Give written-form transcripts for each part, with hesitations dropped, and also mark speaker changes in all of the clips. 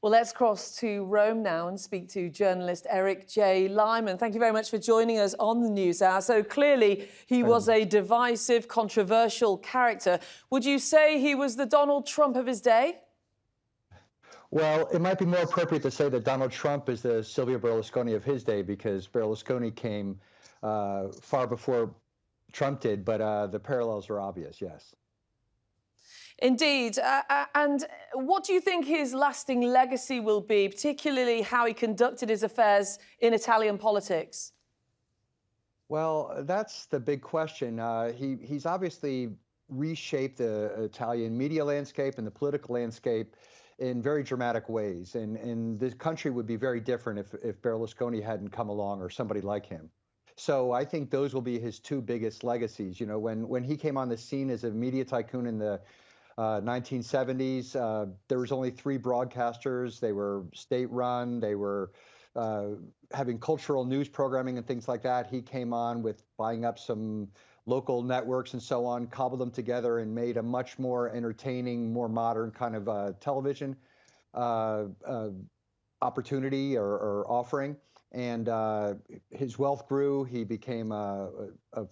Speaker 1: Well, let's cross to Rome now and speak to journalist Eric J. Lyman. Thank you very much for joining us on the News Hour. So clearly he was a divisive, controversial character. Would you say he was the Donald Trump of his day?
Speaker 2: Well, it might be more appropriate to say that Donald Trump is the Silvio Berlusconi of his day, because Berlusconi came far before Trump did, but the parallels are obvious, yes.
Speaker 1: Indeed. And what do you think his lasting legacy will be, particularly how he conducted his affairs in Italian politics?
Speaker 2: Well, that's the big question. He's obviously reshaped the Italian media landscape and the political landscape in very dramatic ways. And this country would be very different if Berlusconi hadn't come along, or somebody like him. So I think those will be his two biggest legacies. You know, when he came on the scene as a media tycoon in the 1970s, there was only three broadcasters. They were state-run. They were having cultural news programming and things like that. He came on with buying up some local networks and so on, cobbled them together and made a much more entertaining, more modern kind of television opportunity or offering. And his wealth grew. He became a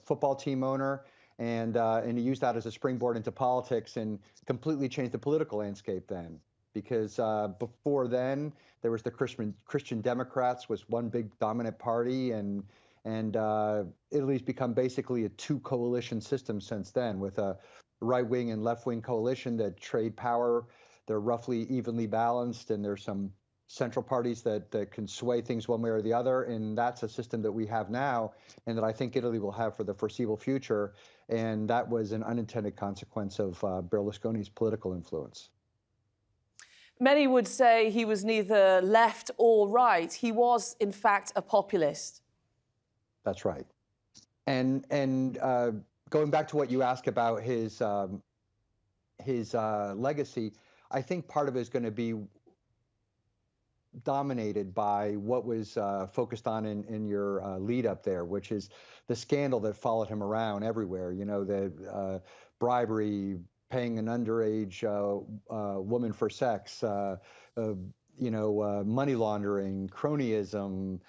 Speaker 2: football team owner, and he used that as a springboard into politics and completely changed the political landscape then. Because before then, there was the Christian Democrats was one big dominant party, and Italy's become basically a two-coalition system since then, with a right-wing and left-wing coalition that trade power. They're roughly evenly balanced, and there's some central parties that can sway things one way or the other, and that's a system that we have now, and that I think Italy will have for the foreseeable future. And that was an unintended consequence of Berlusconi's political influence.
Speaker 1: Many would say he was neither left or right. He was, in fact, a populist.
Speaker 2: That's right. And going back to what you asked about his legacy, I think part of it is going to be dominated by what was focused on in your lead up there, which is the scandal that followed him around everywhere. You know, the bribery, paying an underage woman for sex, money laundering, cronyism,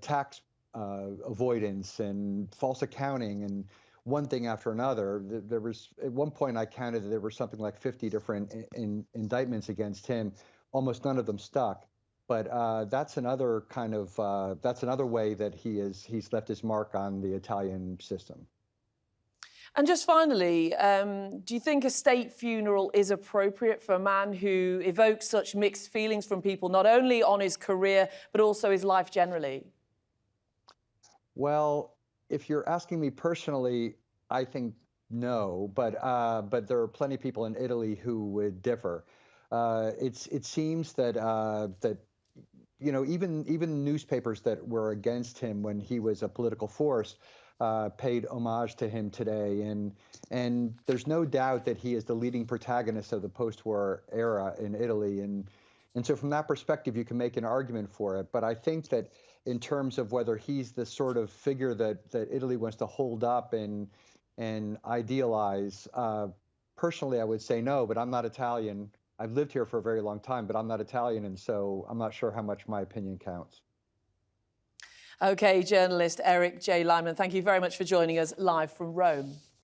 Speaker 2: tax avoidance, and false accounting, and one thing after another. There was, at one point I counted that there were something like 50 different indictments against him. Almost none of them stuck. But that's another kind of, that's another way that he's left his mark on the Italian system.
Speaker 1: And just finally, do you think a state funeral is appropriate for a man who evokes such mixed feelings from people, not only on his career, but also his life generally?
Speaker 2: Well, if you're asking me personally, I think no, but there are plenty of people in Italy who would differ. It seems that you know, even newspapers that were against him when he was a political force paid homage to him today, and there's no doubt that he is the leading protagonist of the post-war era in Italy, and so from that perspective, you can make an argument for it. But I think that in terms of whether he's the sort of figure that Italy wants to hold up and idealize, personally, I would say no. But I'm not Italian. I've lived here for a very long time, but I'm not Italian, and so I'm not sure how much my opinion counts.
Speaker 1: OK, journalist Eric J. Lyman, thank you very much for joining us live from Rome.